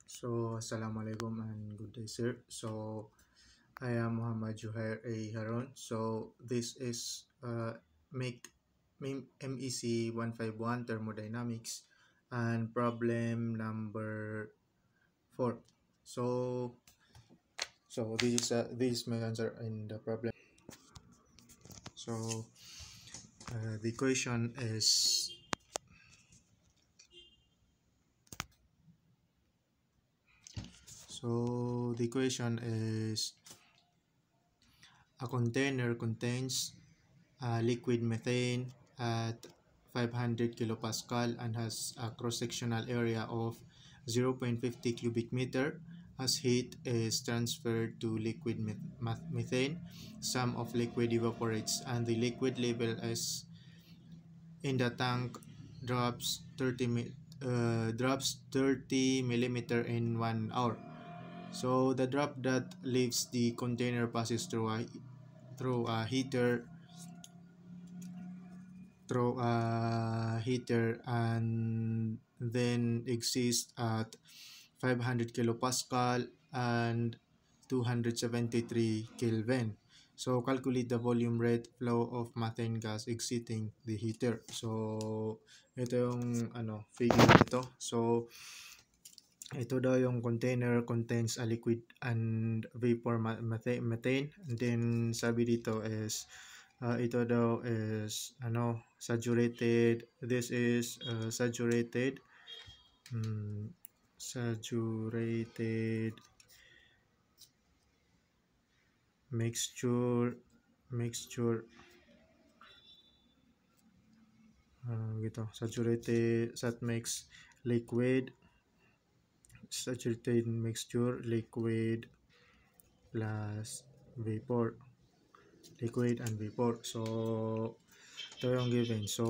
Assalamualaikum and good day, sir. I am Muhammad Juhair A. Haron. This is MEC 151 Thermodynamics and problem number 4. So, this is my answer in the problem. So, the equation is a container contains liquid methane at 500 kilopascal and has a cross-sectional area of 0.50 cubic meter. As heat is transferred to liquid methane, some of liquid evaporates and the liquid level is in the tank drops 30 millimeter in 1 hour. So the drop that leaves the container passes through a heater and then exists at 500 kilopascal and 273 Kelvin. So calculate the volume rate flow of methane gas exiting the heater. So ito yung figure nito. So ito daw yung container contains a liquid and vapor methane. And then sabi dito is ito daw is saturated. This is saturated mixture saturated mixture liquid plus vapor, liquid and vapor. So ito yung given. So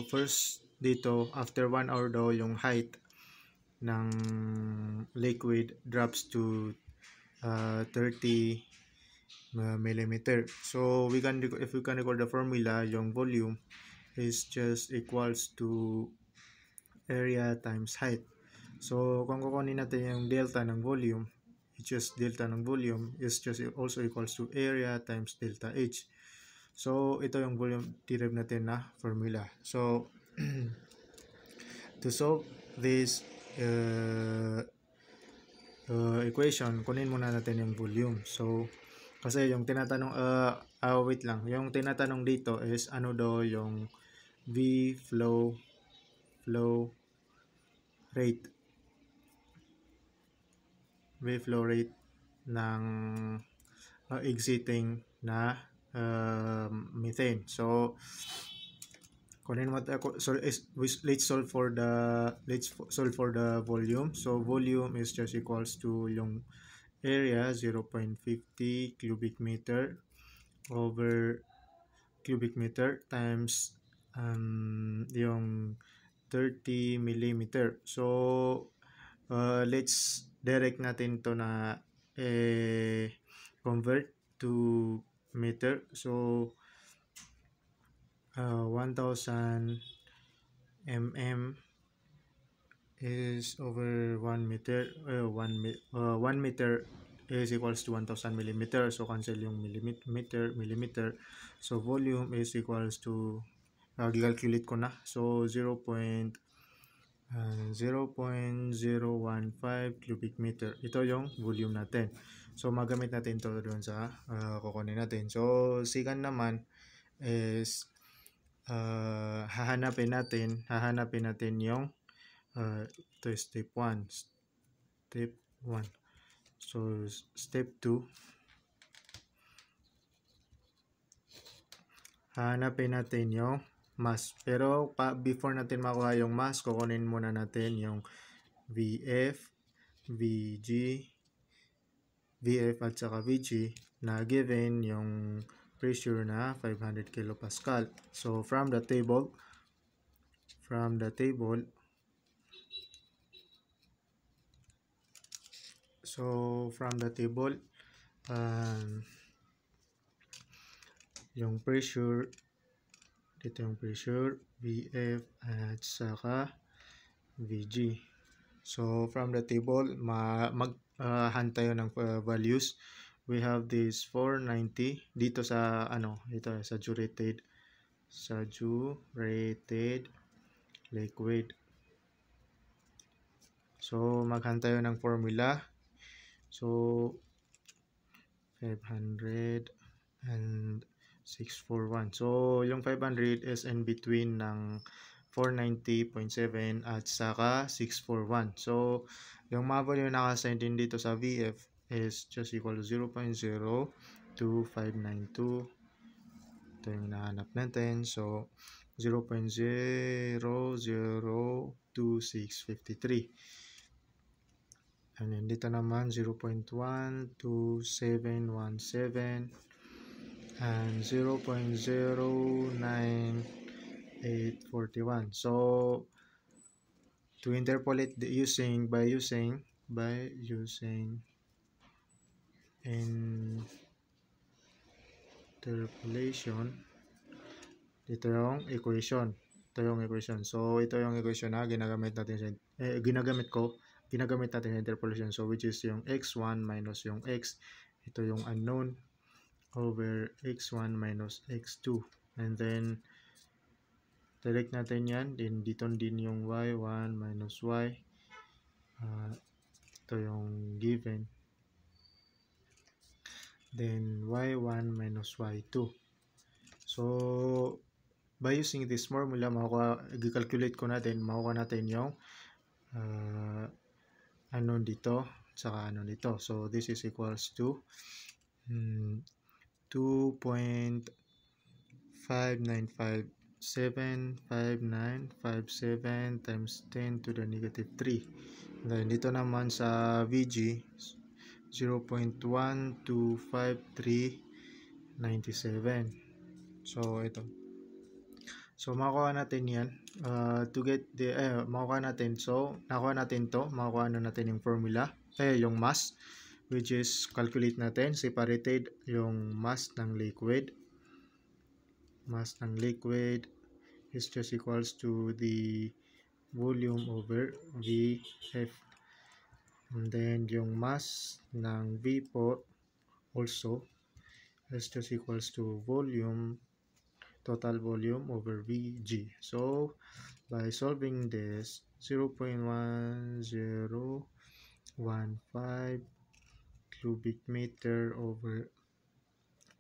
first dito, after 1 hour daw yung height ng liquid drops to 30 millimeter. So if we can recall the formula, yung volume is just equals to area times height. So kung kukunin natin yung delta ng volume, delta ng volume is just also equals to area times delta H. So ito yung volume derive natin na formula. So to solve this equation, kunin muna natin yung volume. So kasi yung tinatanong wait lang, yung tinatanong dito is ano daw yung V flow rate ng exiting na methane. So kunin mo let's solve for the volume. So volume is just equals to yung area 0.50 cubic meter over cubic meter times yung 30 millimeter. So let's direct natin to na convert to meter. So 1000 mm is over 1 meter. 1 meter is equals to 1000 millimeter. So cancel yung millimeter. So volume is equals to calculate ko na. So 0.015 cubic meter. Ito yung volume natin. So magamit natin ito doon sa kukunin natin. So second naman is hahanapin natin yung ito step 1. So step 2, hahanapin natin yung mass. Pero before natin makuha yung mass, kukunin muna natin yung VF at saka VG na given yung pressure na 500 kilopascal. So from the table yung pressure dito, yung pressure VF at saka VG. So from the table, mag-hunt tayo ng values. We have this 490 dito sa ito saturated liquid. So mag-hunt tayo ng formula. So 500 and 641. So yung 500 is in between ng 490.7 at saka 641. So yung mga value na naka-assign din dito sa VF is just equal to 0.02592. Ito yung nahanap natin. So 0.002653. And then dito naman 0.12717 and 0.09841. So to interpolate by using interpolation, ito yung equation. So ito yung equation na ginagamit natin sa interpolation. So which is yung x1 minus yung x, ito yung unknown, over x1 minus x2, and then direct natin yan, then dito din yung y1 minus y, ito yung given, then y1 minus y2. So by using this formula, i-calculate ko natin, makukuha natin yung unknown dito saka unknown dito. So this is equals to 2.595755957 times 10 to the negative 3. Then dito naman sa VG 0.125397. So ito. So makuha natin yan to get the makuha natin. So nakuha natin to, makuha na natin yung formula, yung mass, which is calculate natin separated yung mass ng liquid. Mass ng liquid is just equals to the volume over VF. And then yung mass ng vapor also is just equals to total volume over Vg. So by solving this, 0.1015 cubic meter over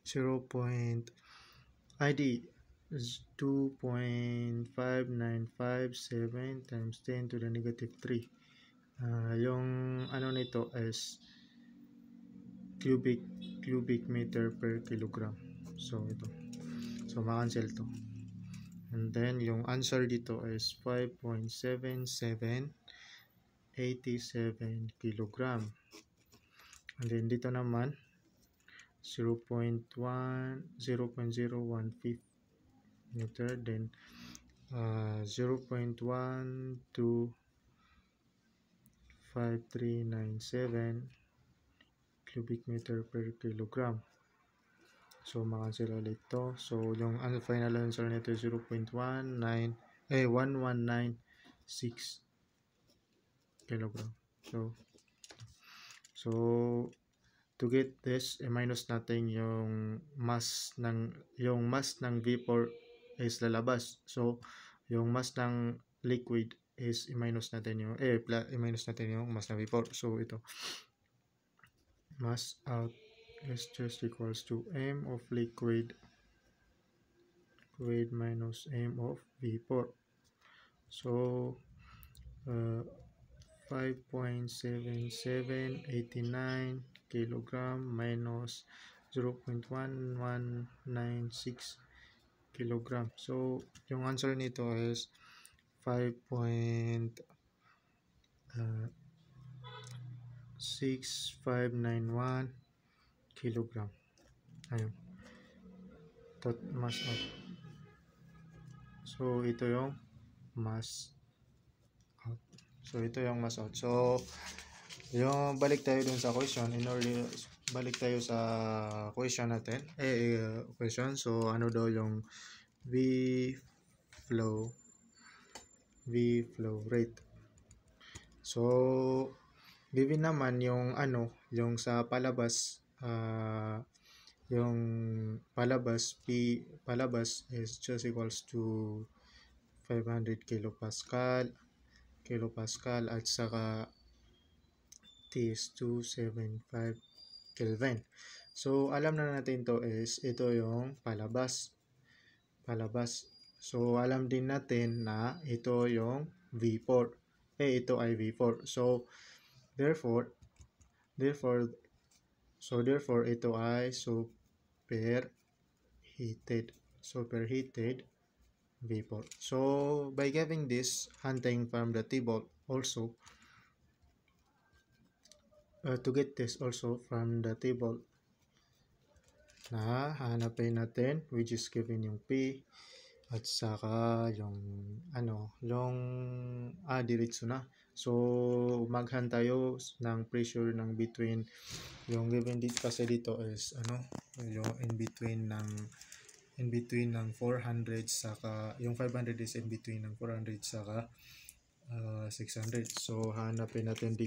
2.5957 times 10 to the negative 3. Yung nito is cubic meter per kilogram. So ito. So ma-cancel to. And then yung answer dito is 5.7787 kilogram. And then dito naman 0.015 meter, then 0.125397 cubic meter per kilogram. So makancel ulit to. So yung final answer nito is 0.1196 kilogram. So to get this, minus natin yung mass ng vapor is lalabas. So yung mass ng liquid is i-minus natin yung mass ng vapor. So ito, mass out is just equals to m of liquid minus m of vapor. So 5.7789 kilogram minus 0.1196 kilogram. So yung answer nito is 5.6591 kilogram. Ayun. Mass out. So ito yung mass out. So yung balik tayo dun sa question. Balik tayo sa question natin. Question. So ano daw yung V flow rate. So, given naman yung ano, yung sa palabas, yung palabas is just equals to 500 kilopascal at saka T is 275 Kelvin. So, alam na natin to is ito yung palabas. So, alam din natin na ito yung vapor. Ito ay vapor. So, therefore, therefore, therefore, ito ay superheated vapor. So, by getting this, hunting from the table also, to get this also from the table na hanapin natin, which is given yung P, at saka yung yung diretso na. So maghan tayo ng pressure ng between yung given dito kasi dito is yung in between ng 400 saka yung 500 is in between ng 400 saka 600. So hanapin natin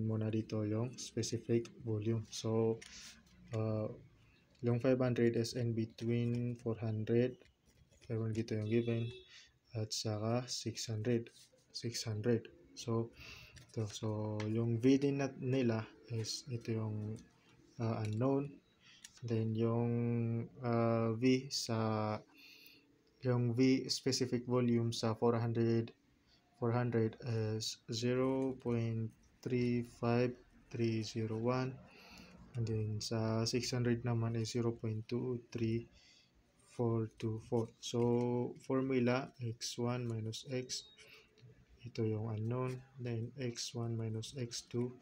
muna dito yung specific volume. So yung 500 is in between 400 dito yung given at saka 600. So yung V din nila is ito yung unknown, then yung V specific volume sa 400 is 0.35301, and then sa 600 naman is 0.23424. So formula x1 minus x, ito yung unknown, then x1 minus x2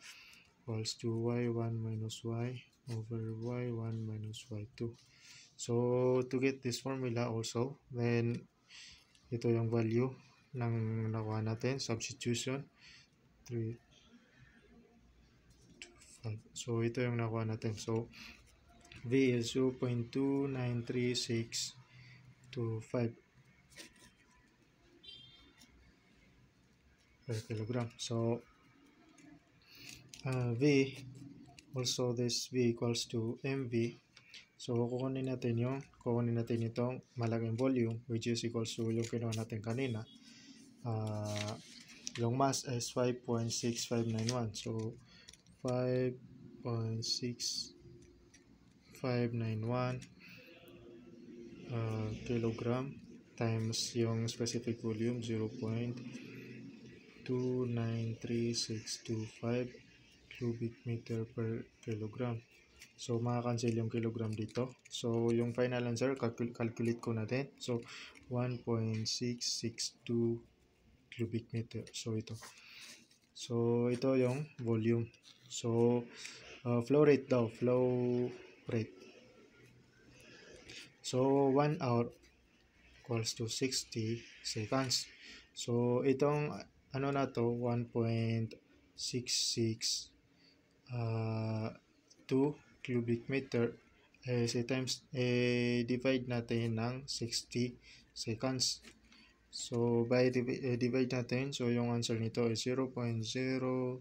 equals to y1 minus y over y1 minus y2. So to get this formula also, then ito yung value ng nakuha natin, substitution 3, 2, 5. So ito yung nakuha natin. So V is 0.29365 per kilogram. So V, also this V equals to mV. So kukunin natin itong malaking volume, which is equals to yung kinuha natin kanina. Yung mass is 5.6591. So 5.6591 kilogram times yung specific volume 0.293625 cubic meter per kilogram. So makakancel yung kilogram dito. So yung final answer, calculate ko natin. So 1.662 cubic meter. So ito yung volume. So flow rate. So 1 hour equals to 60 seconds. So itong na to 1.66 2 cubic meter divide natin ng 60 seconds. So by divide natin, so yung answer nito is 0.0277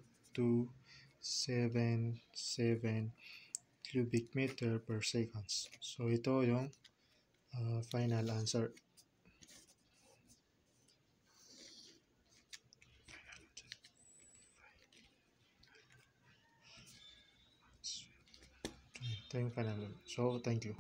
cubic meter per seconds. So ito yung final answer. Ito yung final. So thank you.